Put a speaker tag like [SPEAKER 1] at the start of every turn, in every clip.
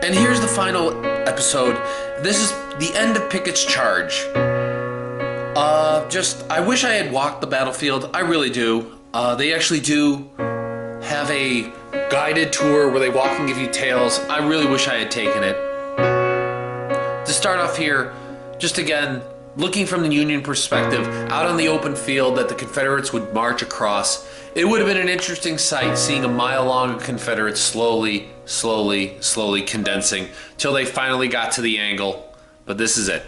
[SPEAKER 1] And here's the final episode. This is the end of Pickets Charge. I wish I had walked the battlefield. I really do. They actually do have a guided tour where they walk and give you tales. I really wish I had taken it. To start off here, just again, looking from the Union perspective, out on the open field that the Confederates would march across, it would have been an interesting sight seeing a mile long of Confederates slowly condensing till they finally got to the angle. But this is it.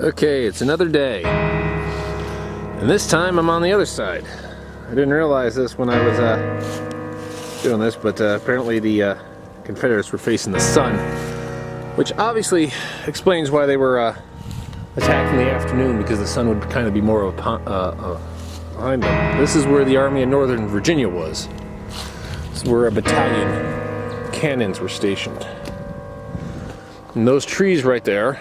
[SPEAKER 1] Okay, it's another day, and this time I'm on the other side. I didn't realize this when I was doing this, but apparently the Confederates were facing the sun, which obviously explains why they were attacked in the afternoon, because the sun would kind of be more behind them. This is where the Army of Northern Virginia was. This is where a battalion cannons were stationed. And those trees right there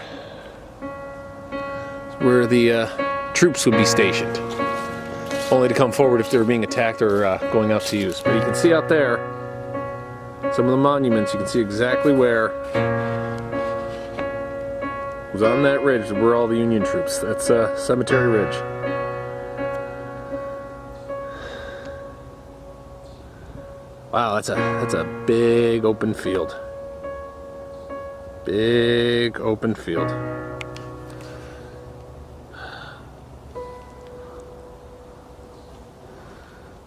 [SPEAKER 1] where the troops would be stationed, only to come forward if they were being attacked or going out to use. But you can see out there some of the monuments. You can see exactly where it was on that ridge were all the Union troops. That's Cemetery Ridge. Wow, that's a big open field. Big open field.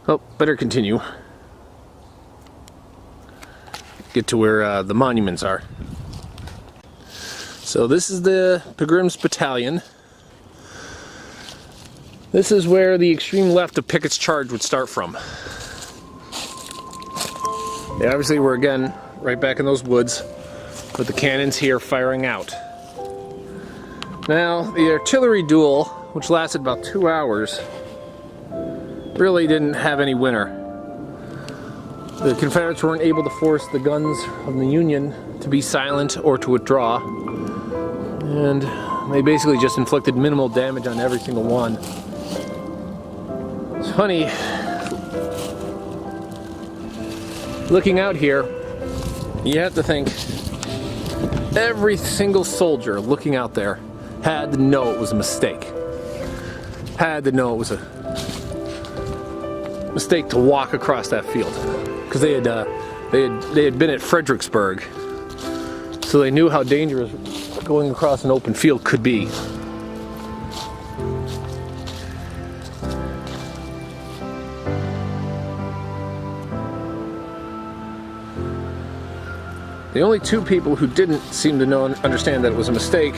[SPEAKER 1] Oh, better continue. Get to where the monuments are. So this is the Pilgrims Battalion. This is where the extreme left of Pickets Charge would start from. They obviously were again right back in those woods with the cannons here firing out. Now, the artillery duel, which lasted about 2 hours, really didn't have any winner. The Confederates weren't able to force the guns of the Union to be silent or to withdraw, and they basically just inflicted minimal damage on every single one. It's funny, looking out here, you have to think every single soldier looking out there had to know it was a mistake. Had to know it was a mistake to walk across that field, because they had been at Fredericksburg, so they knew how dangerous going across an open field could be. The only two people who didn't seem to understand that it was a mistake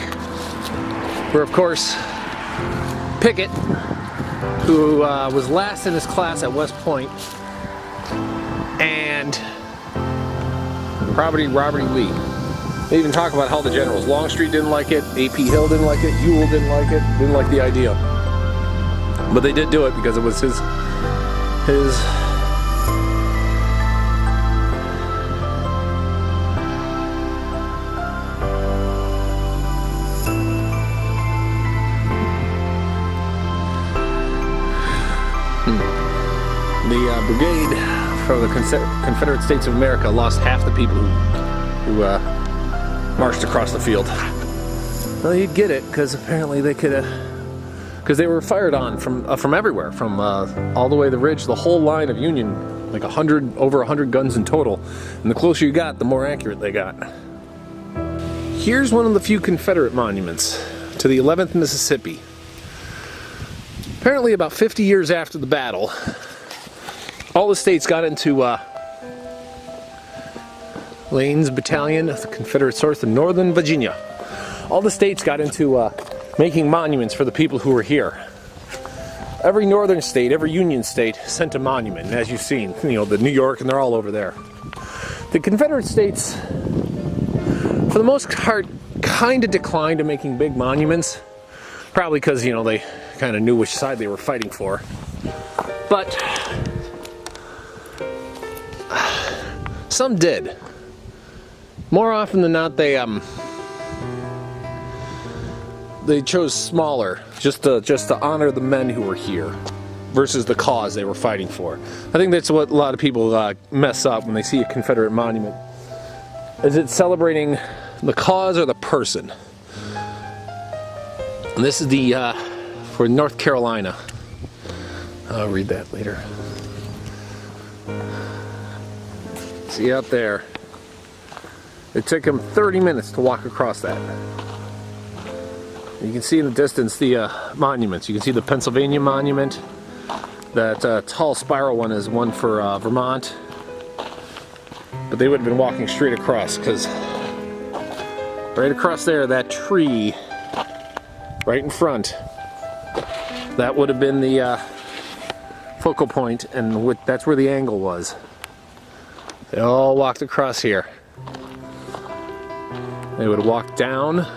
[SPEAKER 1] were, of course, Pickett, who was last in his class at West Point, and Robert E. Lee. They even talk about how the generals, Longstreet didn't like it, A.P. Hill didn't like it, Ewell didn't like it, didn't like the idea. But they did do it because it was his The brigade for the Confederate States of America lost half the people who marched across the field. Well, you'd get it, because apparently they could, because they were fired on from everywhere, from all the way the ridge, the whole line of Union, like over 100 guns in total. And the closer you got, the more accurate they got. Here's one of the few Confederate monuments to the 11th Mississippi. Apparently about 50 years after the battle, all the states got into Lane's battalion of the Confederate source in Northern Virginia. All the states got into making monuments for the people who were here. Every northern state, every Union state sent a monument, and as you've seen, you know, the New York, and they're all over there. The Confederate states, for the most part, kind of declined to making big monuments, probably because, you know, they kind of knew which side they were fighting for. But some did. More often than not, they chose smaller, just to honor the men who were here, versus the cause they were fighting for. I think that's what a lot of people mess up when they see a Confederate monument. Is it celebrating the cause or the person? And this is the for North Carolina. I'll read that later. See out there. It took him 30 minutes to walk across that. You can see in the distance the monuments. You can see the Pennsylvania monument. That tall spiral one is one for Vermont. But they would have been walking straight across, because right across there, that tree right in front, that would have been the focal point, and that's where the angle was. They all walked across here. They would have walked down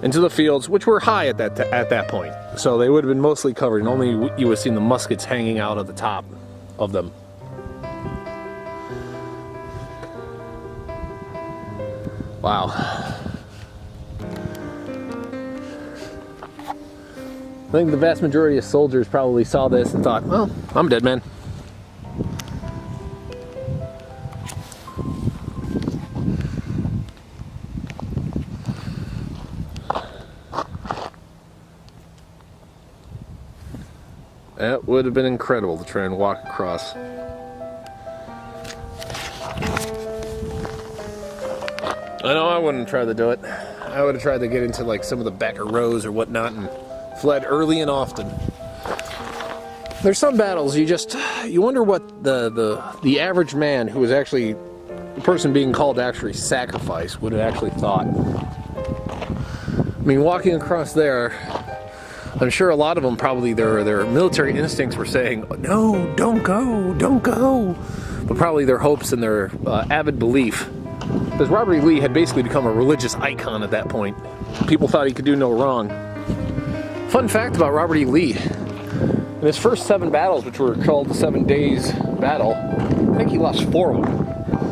[SPEAKER 1] into the fields, which were high at that point. So they would have been mostly covered, and only you would have seen the muskets hanging out at the top of them. Wow. I think the vast majority of soldiers probably saw this and thought, well, I'm a dead man. That would have been incredible to try and walk across. I know I wouldn't try to do it. I would have tried to get into like some of the backer rows or whatnot and fled early and often. There's some battles you wonder what the average man who was actually the person being called to actually sacrifice would have actually thought. I mean, walking across there, I'm sure a lot of them probably their military instincts were saying, no, don't go, don't go. But probably their hopes and their avid belief. Because Robert E. Lee had basically become a religious icon at that point. People thought he could do no wrong. Fun fact about Robert E. Lee. In his first 7 battles, which were called the 7 Days Battle, I think he lost 4 of them.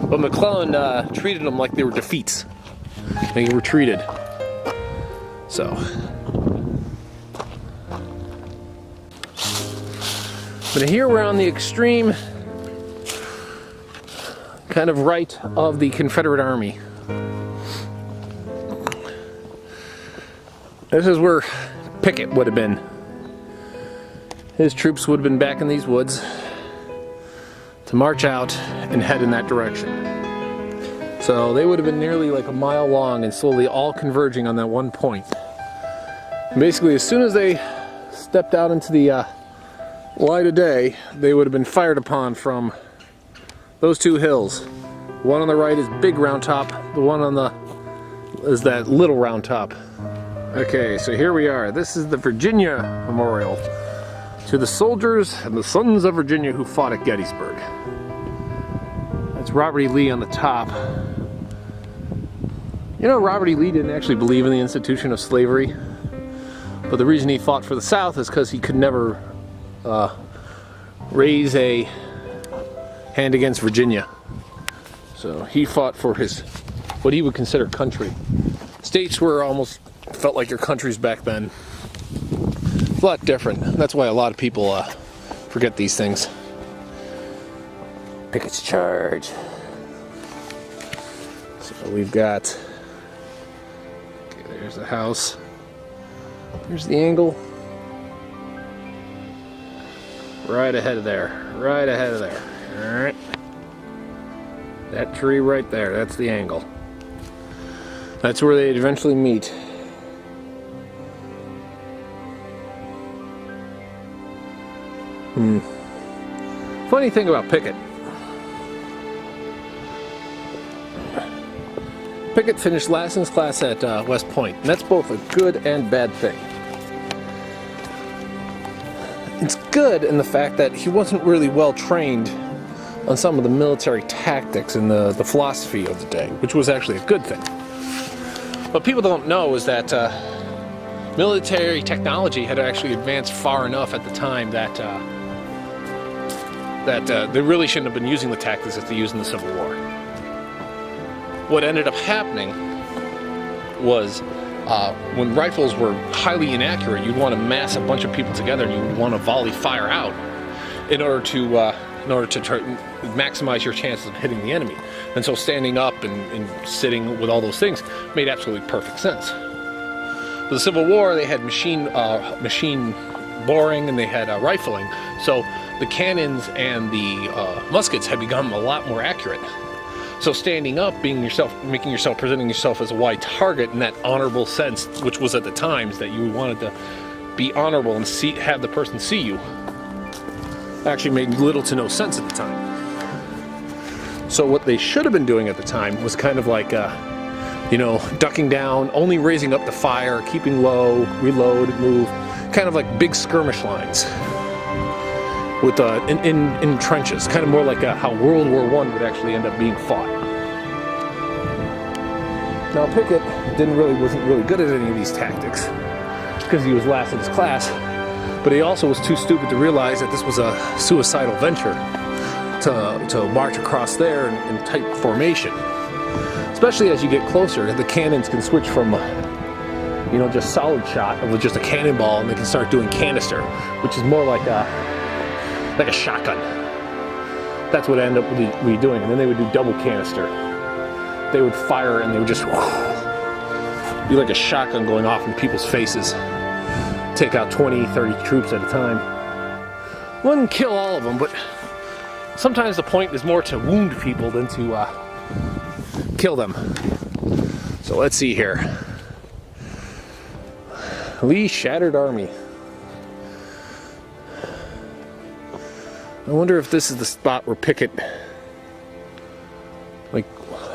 [SPEAKER 1] But McClellan treated them like they were defeats. And he retreated. So. But here we're on the extreme kind of right of the Confederate Army. This is where Pickett would have been. His troops would have been back in these woods to march out and head in that direction. So they would have been nearly like a mile long and slowly all converging on that one point. And basically, as soon as they stepped out into the light of day, they would have been fired upon from those 2 hills. One on the right is Big Round Top. The one on the is that Little Round Top. Okay, so here we are. This is the Virginia Memorial to the soldiers and the sons of Virginia who fought at Gettysburg. That's Robert E. Lee on the top. You know, Robert E. Lee didn't actually believe in the institution of slavery, but the reason he fought for the South is because he could never raise a hand against Virginia. So he fought for his, what he would consider country. States were almost felt like your countries back then. It's a lot different. That's why a lot of people forget these things. Pickets Charge. So we've got, okay, there's the house. Here's the angle. Right ahead of there. Right ahead of there. Alright. That tree right there, that's the angle. That's where they'd eventually meet. Funny thing about Pickett. Pickett finished last in his class at West Point, and that's both a good and bad thing. It's good in the fact that he wasn't really well trained on some of the military tactics and the philosophy of the day, which was actually a good thing. What people don't know is that military technology had actually advanced far enough at the time that they really shouldn't have been using the tactics that they used in the Civil War. What ended up happening was when rifles were highly inaccurate, you'd want to mass a bunch of people together and you'd want to volley fire out in order to try to maximize your chances of hitting the enemy. And so standing up and sitting with all those things made absolutely perfect sense. For the Civil War, they had machine boring and they had rifling, so the cannons and the muskets had become a lot more accurate. So standing up, presenting yourself as a wide target in that honorable sense, which was at the times that you wanted to be honorable and have the person see you, actually made little to no sense at the time. So what they should have been doing at the time was kind of like, ducking down, only raising up the fire, keeping low, reload, move, kind of like big skirmish lines with in trenches, kind of more like how World War I would actually end up being fought. Now Pickett wasn't really good at any of these tactics because he was last in his class, but he also was too stupid to realize that this was a suicidal venture to march across there in tight formation. Especially as you get closer, the cannons can switch from just solid shot with just a cannonball, and they can start doing canister, which is more like a shotgun. That's what ended up we doing. And then they would do double canister. They would fire and they would just be like a shotgun going off in people's faces. Take out 20, 30 troops at a time. Wouldn't kill all of them, but sometimes the point is more to wound people than to kill them. So let's see here. Lee's shattered army. I wonder if this is the spot where Pickett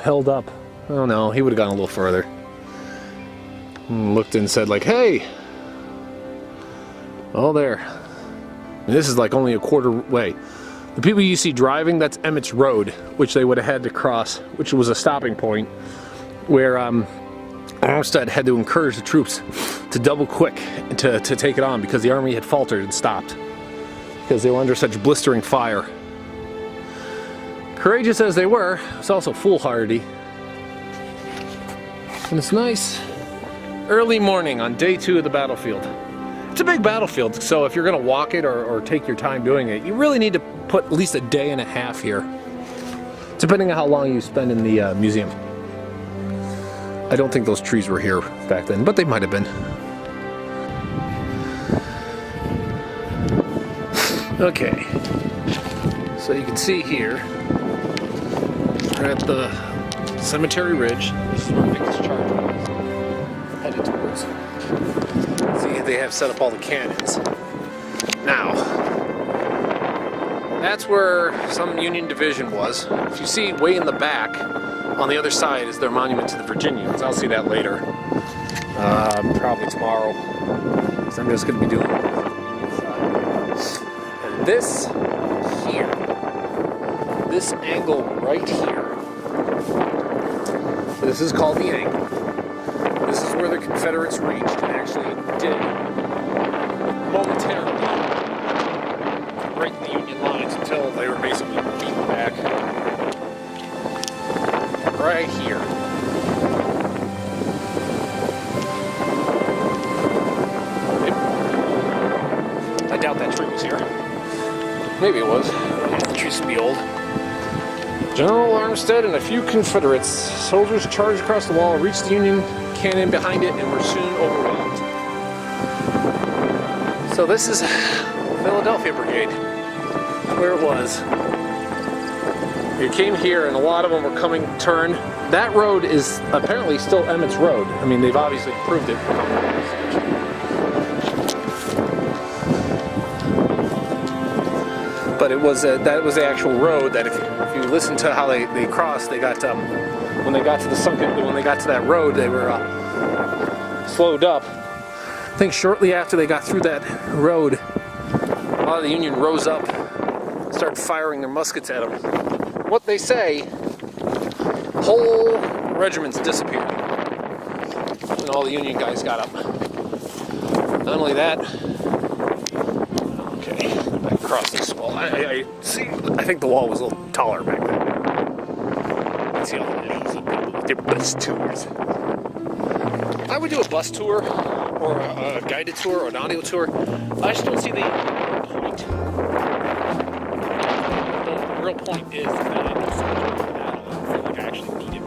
[SPEAKER 1] held up. I don't know, he would have gone a little further. And looked and said hey, oh there. And this is only a quarter way. The people you see driving, that's Emmett's Road, which they would have had to cross, which was a stopping point where Armstead had to encourage the troops to double quick to take it on because the army had faltered and stopped because they were under such blistering fire. Courageous as they were, it's also foolhardy. And it's nice early morning on day 2 of the battlefield. It's a big battlefield, so if you're going to walk it or take your time doing it, you really need to put at least a day and a half here, depending on how long you spend in the museum. I don't think those trees were here back then, but they might have been. Okay, so you can see here, we're at the Cemetery Ridge. This is where Pickets Charge was headed towards. See, they have set up all the cannons. Now, that's where some Union division was. If you see way in the back, on the other side is their monument to the Virginians. I'll see that later. Probably tomorrow. So I'm just going to be doing it. And this here, this angle right here, this is called the angle. This is where the Confederates reached and actually did momentarily break the Union lines until they were basically beaten back. Right here. I doubt that tree was here. Maybe it was. The tree used to be old. General Armstead and a few Confederates soldiers charged across the wall, reached the Union cannon behind it, and were soon overwhelmed. So this is Philadelphia Brigade, where it was. You came here, and a lot of them were coming turn. That road is apparently still Emmett's Road. I mean, they've obviously improved it. but it was that was the actual road that if you listen to how they crossed, they got when they got to that road, they were slowed up. I think shortly after they got through that road, a lot of the Union rose up, started firing their muskets at them. What they say, whole regiments disappeared when all the Union guys got up. Not only that, okay, back across this wall. I see. I think the wall was a little taller back then. Let's see all the lazy people with their bus tours. I would do a bus tour or a guided tour or an audio tour. I just don't see the point. The real point is that I know so much about the battle. I feel like I actually need it.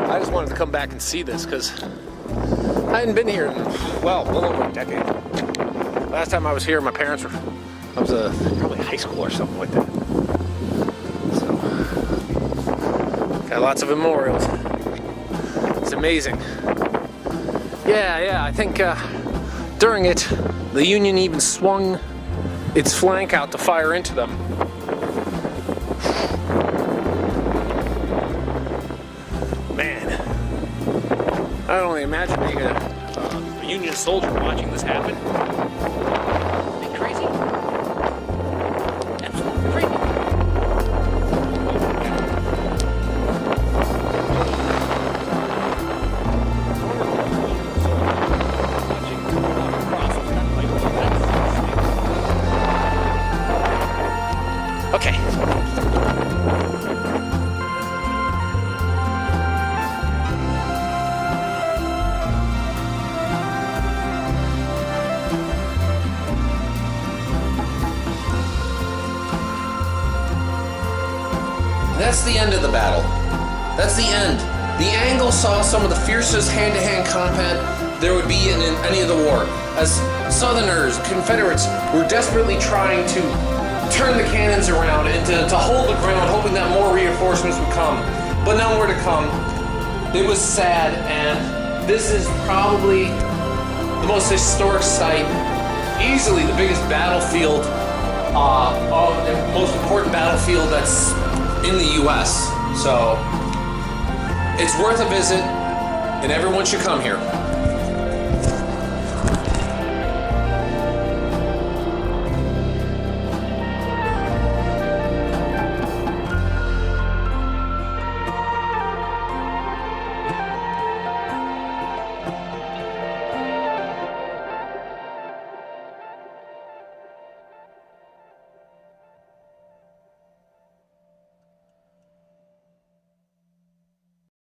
[SPEAKER 1] I just wanted to come back and see this because I hadn't been here in, well, a little over a decade. Last time I was here, my parents were, I was probably high school or something like that. So, got lots of memorials. It's amazing. Yeah, I think during it, the Union even swung its flank out to fire into them. Man, I don't only imagine being a Union soldier watching this happen. It'd be crazy. Absolutely crazy. Okay. That's the end of the battle. That's the end. The Angles saw some of the fiercest hand-to-hand combat there would be in any of the war, as Southerners, Confederates, were desperately trying to turn the cannons around and to hold the ground, hoping that more reinforcements would come, but nowhere to come. It was sad, and this is probably the most historic site, easily the biggest battlefield, the most important battlefield that's in the U.S. So it's worth a visit, and everyone should come here.